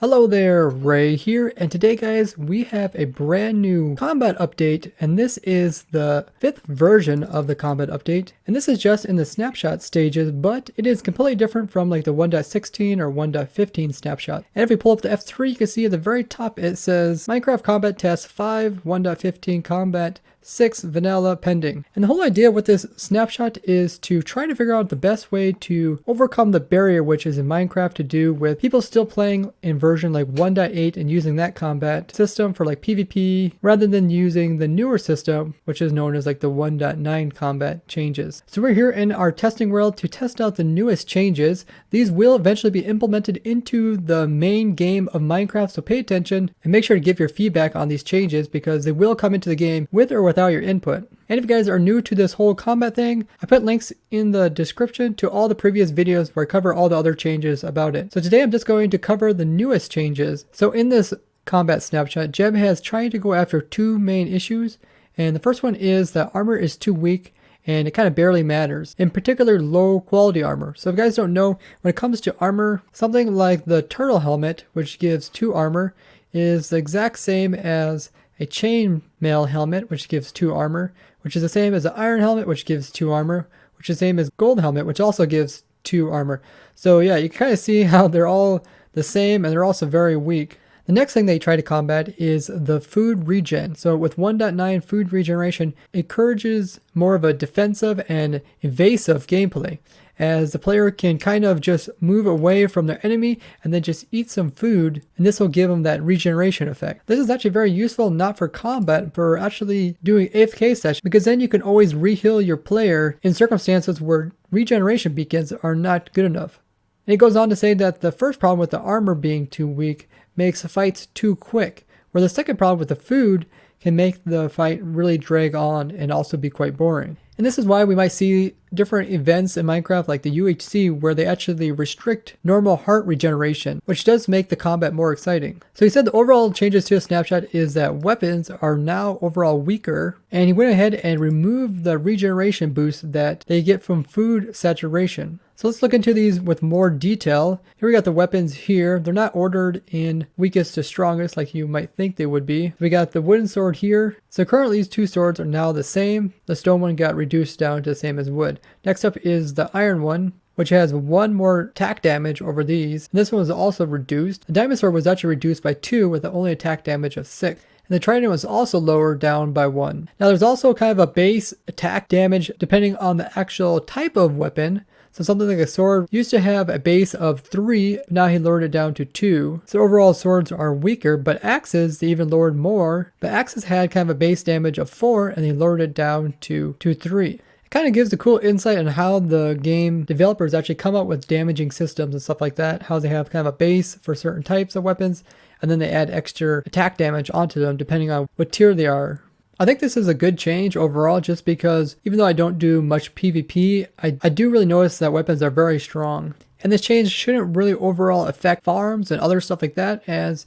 Hello there, Ray here, and today guys, we have a brand new combat update, and this is the 5th version of the combat update, and this is just in the snapshot stages, but it is completely different from like the 1.16 or 1.15 snapshot. And if we pull up the F3, you can see at the very top it says Minecraft Combat Test 5, 1.15 Combat, 6 vanilla pending. And the whole idea with this snapshot is to try to figure out the best way to overcome the barrier which is in Minecraft to do with people still playing in version like 1.8 and using that combat system for like PvP rather than using the newer system which is known as like the 1.9 combat changes. So we're here in our testing world to test out the newest changes. These will eventually be implemented into the main game of Minecraft, so pay attention and make sure to give your feedback on these changes because they will come into the game with or without your input. And if you guys are new to this whole combat thing, I put links in the description to all the previous videos where I cover all the other changes about it. So today I'm just going to cover the newest changes. So in this combat snapshot, Jeb has tried to go after two main issues. And the first one is that armor is too weak and it kind of barely matters. In particular, low quality armor. So if you guys don't know, when it comes to armor, something like the turtle helmet, which gives 2 armor, is the exact same as a chainmail helmet, which gives 2 armor, which is the same as an iron helmet, which gives 2 armor, which is the same as gold helmet, which also gives 2 armor. So yeah, you can kind of see how they're all the same and they're also very weak. The next thing they try to combat is the food regen. So with 1.9 food regeneration, it encourages more of a defensive and evasive gameplay, as the player can kind of just move away from their enemy and then just eat some food, and this will give them that regeneration effect. This is actually very useful not for combat, but for actually doing AFK sessions, because then you can always re-heal your player in circumstances where regeneration beacons are not good enough. And it goes on to say that the first problem with the armor being too weak makes fights too quick, where the second problem with the food can make the fight really drag on and also be quite boring. And this is why we might see different events in Minecraft like the UHC where they actually restrict normal heart regeneration, which does make the combat more exciting. So he said the overall changes to the snapshot is that weapons are now overall weaker, and he went ahead and removed the regeneration boost that they get from food saturation. So let's look into these with more detail. Here we got the weapons here. They're not ordered in weakest to strongest like you might think they would be. We got the wooden sword here. So currently these 2 swords are now the same. The stone one got reduced down to the same as wood. Next up is the iron one, which has 1 more attack damage over these. And this one was also reduced. The diamond sword was actually reduced by 2 with only attack damage of 6. And the trident was also lowered down by 1. Now there's also kind of a base attack damage depending on the actual type of weapon. So something like a sword used to have a base of 3, now he lowered it down to 2. So overall swords are weaker, but axes, they even lowered more. But axes had kind of a base damage of 4 and they lowered it down to 3. It kind of gives a cool insight on how the game developers actually come up with damaging systems and stuff like that. How they have kind of a base for certain types of weapons and then they add extra attack damage onto them depending on what tier they are. I think this is a good change overall just because even though I don't do much PvP, I do really notice that weapons are very strong. And this change shouldn't really overall affect farms and other stuff like that, as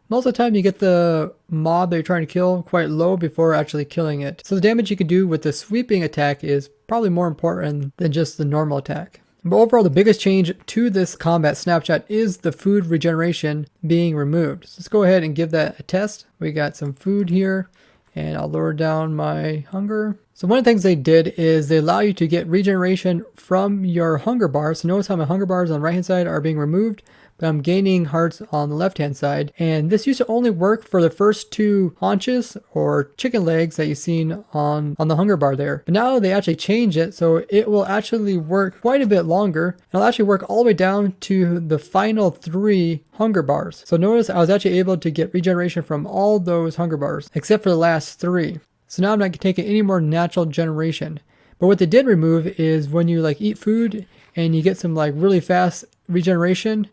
most of the time you get the mob that you're trying to kill quite low before actually killing it. So the damage you can do with the sweeping attack is probably more important than just the normal attack. But overall, the biggest change to this combat snapshot is the food regeneration being removed. So let's go ahead and give that a test. We got some food here. And I'll lower down my hunger. So one of the things they did is they allow you to get regeneration from your hunger bars. So notice how my hunger bars on the right hand side are being removed, but I'm gaining hearts on the left hand side. And this used to only work for the first 2 haunches or chicken legs that you've seen on the hunger bar there. But now they actually changed it so it will actually work quite a bit longer. And it'll actually work all the way down to the final 3 hunger bars. So notice I was actually able to get regeneration from all those hunger bars except for the last 3. So now I'm not taking any more natural generation. But what they did remove is when you like eat food and you get some like really fast regeneration,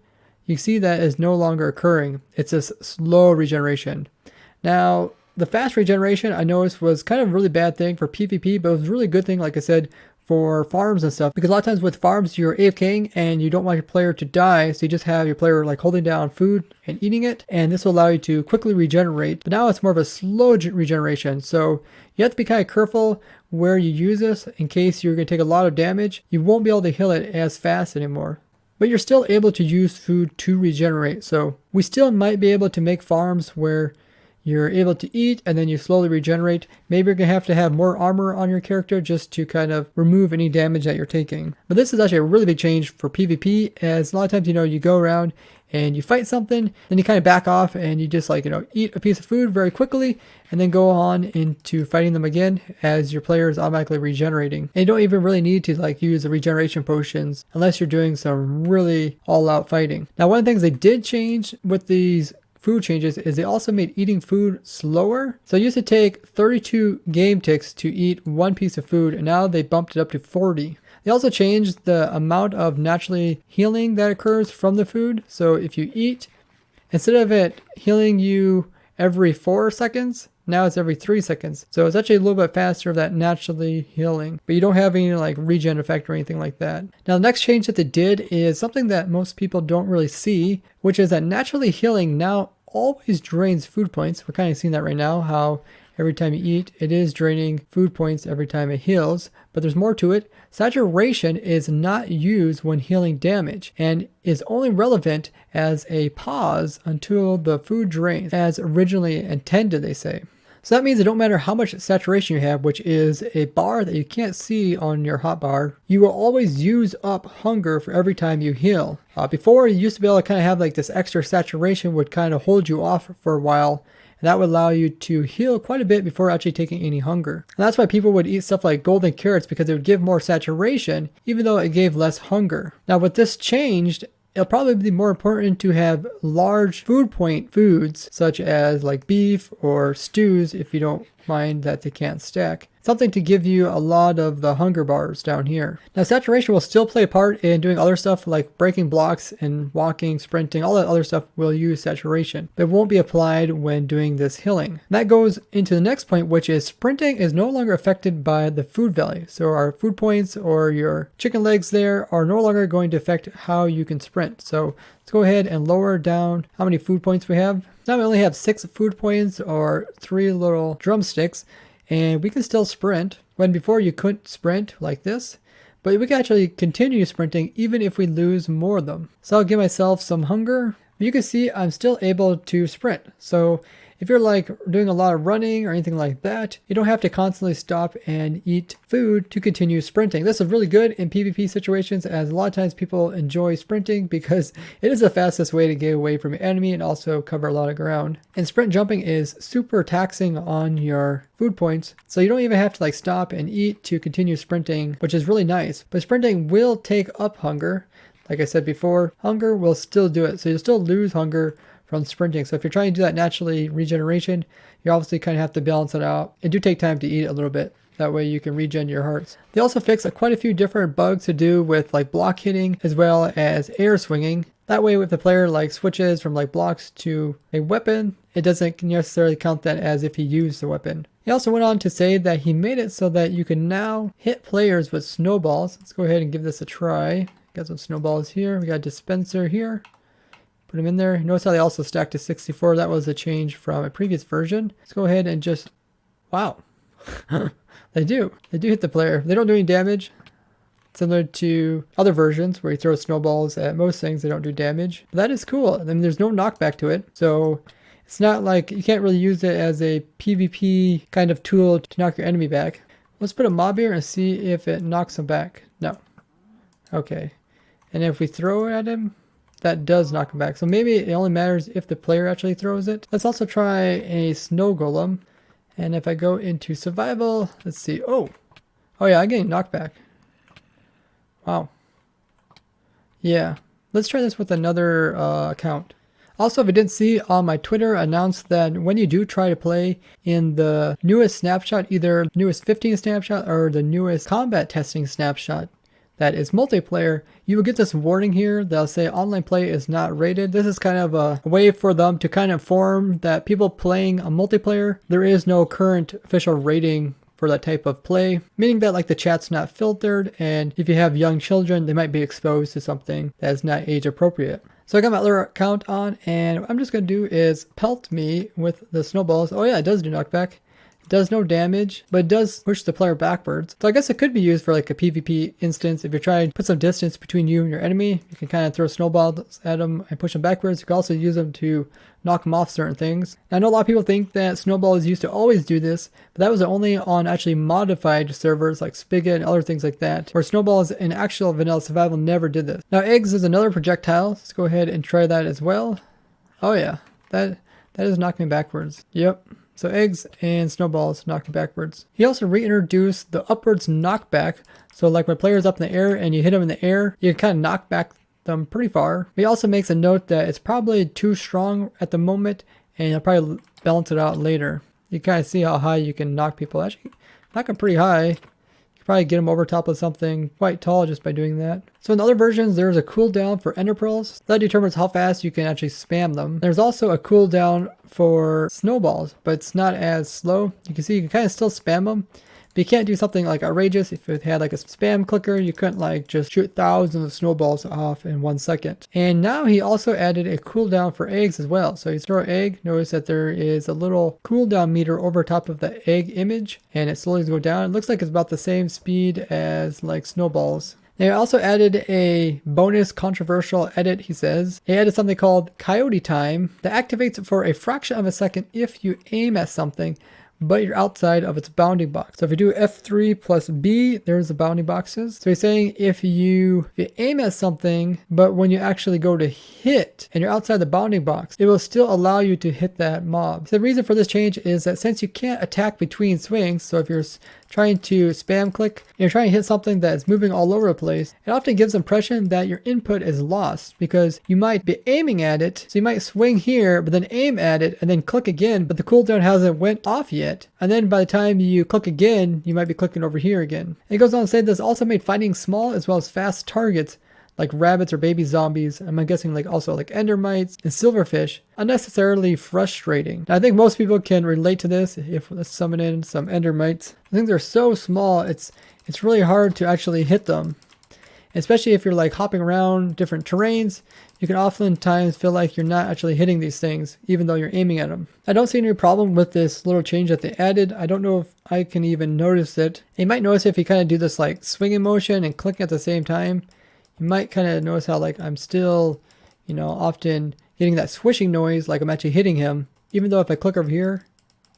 you see that is no longer occurring. It's a slow regeneration. Now, the fast regeneration I noticed was kind of a really bad thing for PvP, but it was a really good thing, like I said, for farms and stuff. Because a lot of times with farms, you're AFKing and you don't want your player to die, so you just have your player like holding down food and eating it, and this will allow you to quickly regenerate. But now it's more of a slow regeneration, so you have to be kind of careful where you use this in case you're going to take a lot of damage. You won't be able to heal it as fast anymore. but you're still able to use food to regenerate. So we still might be able to make farms where you're able to eat and then you slowly regenerate. Maybe you're going to have more armor on your character just to kind of remove any damage that you're taking. But this is actually a really big change for PvP, as a lot of times, you go around and you fight something, then you kind of back off and you just eat a piece of food very quickly and then go on into fighting them again as your player is automatically regenerating. And you don't even really need to use the regeneration potions unless you're doing some really all-out fighting. Now, one of the things they did change with these food changes is they also made eating food slower. So it used to take 32 game ticks to eat one piece of food, and now they bumped it up to 40. They also changed the amount of naturally healing that occurs from the food. So if you eat, instead of it healing you every 4 seconds, now it's every 3 seconds. So it's actually a little bit faster of that naturally healing, but you don't have any regen effect or anything like that. Now the next change that they did is something that most people don't really see, which is that naturally healing now always drains food points. We're kind of seeing that right now, how every time you eat, it is draining food points every time it heals, but there's more to it. Saturation is not used when healing damage and is only relevant as a pause until the food drains, as originally intended, they say. So that means it don't matter how much saturation you have, which is a bar that you can't see on your hotbar, you will always use up hunger for every time you heal. Before, you used to be able to kind of have this extra saturation would kind of hold you off for a while, and that would allow you to heal quite a bit before actually taking any hunger. And that's why people would eat stuff like golden carrots, because it would give more saturation, even though it gave less hunger. Now with this changed, it'll probably be more important to have large food point foods, such as beef or stews, if you don't mind that they can't stack. Something to give you a lot of the hunger bars down here. Now saturation will still play a part in doing other stuff like breaking blocks and walking, sprinting, all that other stuff will use saturation, but it won't be applied when doing this healing. And that goes into the next point, which is sprinting is no longer affected by the food value. So our food points or your chicken legs there are no longer going to affect how you can sprint. So let's go ahead and lower down how many food points we have. Now we only have 6 food points or 3 little drumsticks, and we can still sprint when before you couldn't sprint like this, but we can actually continue sprinting even if we lose more of them. So I'll give myself some hunger. You can see I'm still able to sprint. So if you're doing a lot of running or anything like that, you don't have to constantly stop and eat food to continue sprinting. This is really good in PvP situations, as a lot of times people enjoy sprinting because it is the fastest way to get away from your enemy and also cover a lot of ground. And sprint jumping is super taxing on your food points, so you don't even have to stop and eat to continue sprinting, which is really nice. But sprinting will take up hunger. Like I said before, hunger will still do it, so you'll still lose hunger from sprinting. So if you're trying to do that naturally regeneration, you obviously kind of have to balance it out. It do take time to eat a little bit. That way you can regen your hearts. They also fix quite a few different bugs to do with block hitting as well as air swinging. That way if the player switches from blocks to a weapon, it doesn't necessarily count that as if he used the weapon. He also went on to say that he made it so that you can now hit players with snowballs. Let's go ahead and give this a try. Got some snowballs here. We got a dispenser here. Put them in there. Notice how they also stack to 64. That was a change from a previous version. Let's go ahead and just, wow. They do hit the player. They don't do any damage. Similar to other versions where you throw snowballs at most things, they don't do damage. But that is cool. I mean, there's no knockback to it. So it's not you can't really use it as a PvP kind of tool to knock your enemy back. Let's put a mob here and see if it knocks them back. No. Okay. And if we throw it at him, that does knock him back. So maybe it only matters if the player actually throws it. Let's also try a snow golem. And if I go into survival, let's see. Oh yeah, I'm getting knocked back. Wow. Yeah. Let's try this with another account. Also, if you didn't see, on my Twitter announced that when you do try to play in the newest snapshot, either newest 15 snapshot or the newest combat testing snapshot, that is multiplayer, you will get this warning here that'll say online play is not rated. This is kind of a way for them to kind of inform that people playing a multiplayer, there is no current official rating for that type of play, meaning that the chat's not filtered, and if you have young children, they might be exposed to something that is not age appropriate. So I got my other account on, and what I'm just going to do is pelt me with the snowballs. Oh yeah, it does do knockback. It does no damage, but it does push the player backwards. So I guess it could be used for like a PvP instance. If you're trying to put some distance between you and your enemy, you can kind of throw snowballs at them and push them backwards. You can also use them to knock them off certain things. I know a lot of people think that snowballs used to always do this, but that was only on actually modified servers like Spigot and other things like that, where snowballs in actual vanilla survival never did this. Now eggs is another projectile. Let's go ahead and try that as well. Oh yeah, that is knocking me backwards. Yep. So eggs and snowballs knock you backwards. He also reintroduced the upwards knockback. So like when a player's up in the air and you hit them in the air, you can kind of knock back them pretty far. He also makes a note that it's probably too strong at the moment and he'll probably balance it out later. You kind of see how high you can knock people. Actually, knock them pretty high. You can probably get them over top of something quite tall just by doing that. So in other versions, there's a cooldown for ender pearls. That determines how fast you can actually spam them. There's also a cooldown for snowballs, but it's not as slow. You can see you can kind of still spam them. But you can't do something like outrageous. If it had like a spam clicker, you couldn't like just shoot thousands of snowballs off in 1 second. And now he also added a cooldown for eggs as well. So you throw an egg, notice that there is a little cooldown meter over top of the egg image, and it slowly goes down. It looks like it's about the same speed as like snowballs. They also added a bonus controversial edit, he says. He added something called Coyote Time that activates for a fraction of a second if you aim at something, but you're outside of its bounding box. So if you do F3 plus B, there's the bounding boxes. So he's saying if you aim at something, but when you actually go to hit and you're outside the bounding box, it will still allow you to hit that mob. So the reason for this change is that since you can't attack between swings, so if you're trying to spam click, you're trying to hit something that is moving all over the place, it often gives the impression that your input is lost because you might be aiming at it. So you might swing here, but then aim at it and then click again, but the cooldown hasn't went off yet. And then by the time you click again, you might be clicking over here again. And it goes on to say this also made fighting small as well as fast targets like rabbits or baby zombies, I'm guessing like also like endermites and silverfish, unnecessarily frustrating. Now, I think most people can relate to this. If let's summon in some endermites, I think they're so small, it's really hard to actually hit them. Especially if you're like hopping around different terrains, you can oftentimes feel like you're not actually hitting these things, even though you're aiming at them. I don't see any problem with this little change that they added. I don't know if I can even notice it. You might notice if you kind of do this like swinging motion and clicking at the same time, you might kind of notice how like I'm still, you know, often getting that swishing noise like I'm actually hitting him, even though if I click over here,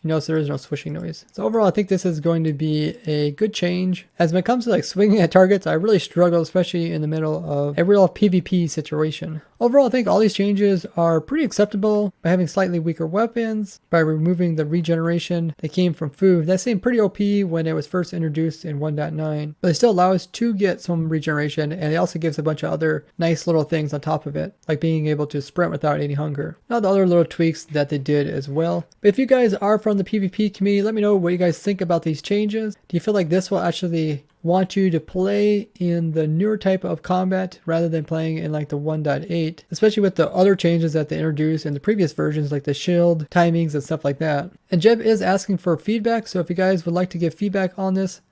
you notice there is no swishing noise. So overall, I think this is going to be a good change. As when it comes to like swinging at targets, I really struggle, especially in the middle of a real PvP situation. Overall, I think all these changes are pretty acceptable by having slightly weaker weapons, by removing the regeneration that came from food. That seemed pretty OP when it was first introduced in 1.9, but it still allows us to get some regeneration, and it also gives a bunch of other nice little things on top of it, like being able to sprint without any hunger. Now the other little tweaks that they did as well. But if you guys are from the PvP community, let me know what you guys think about these changes. Do you feel like this will actually want you to play in the newer type of combat rather than playing in like the 1.8, especially with the other changes that they introduced in the previous versions like the shield timings and stuff like that? And Jeb is asking for feedback, so if you guys would like to give feedback on this,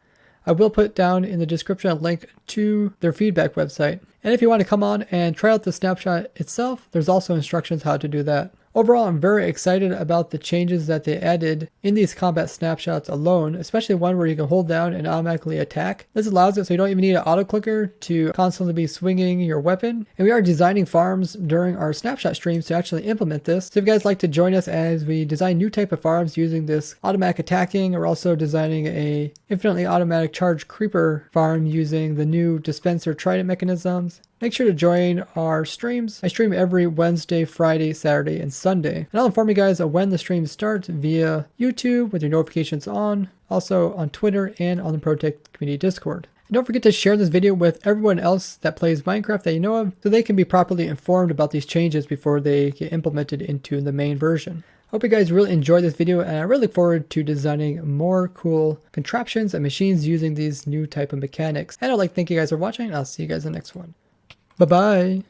I will put down in the description a link to their feedback website. And if you want to come on and try out the snapshot itself, there's also instructions how to do that. Overall, I'm very excited about the changes that they added in these combat snapshots alone, especially one where you can hold down and automatically attack. This allows it so you don't even need an auto clicker to constantly be swinging your weapon. And we are designing farms during our snapshot streams to actually implement this. So if you guys like to join us as we design new type of farms using this automatic attacking, we're also designing a infinitely automatic charge creeper farm using the new dispenser trident mechanisms. Make sure to join our streams. I stream every Wednesday, Friday, Saturday, and Sunday. And I'll inform you guys of when the streams start via YouTube with your notifications on, also on Twitter and on the ProtoTech community Discord. And don't forget to share this video with everyone else that plays Minecraft that you know of, so they can be properly informed about these changes before they get implemented into the main version. Hope you guys really enjoyed this video, and I really look forward to designing more cool contraptions and machines using these new type of mechanics. And I'd like to thank you guys for watching, and I'll see you guys in the next one. Bye-bye.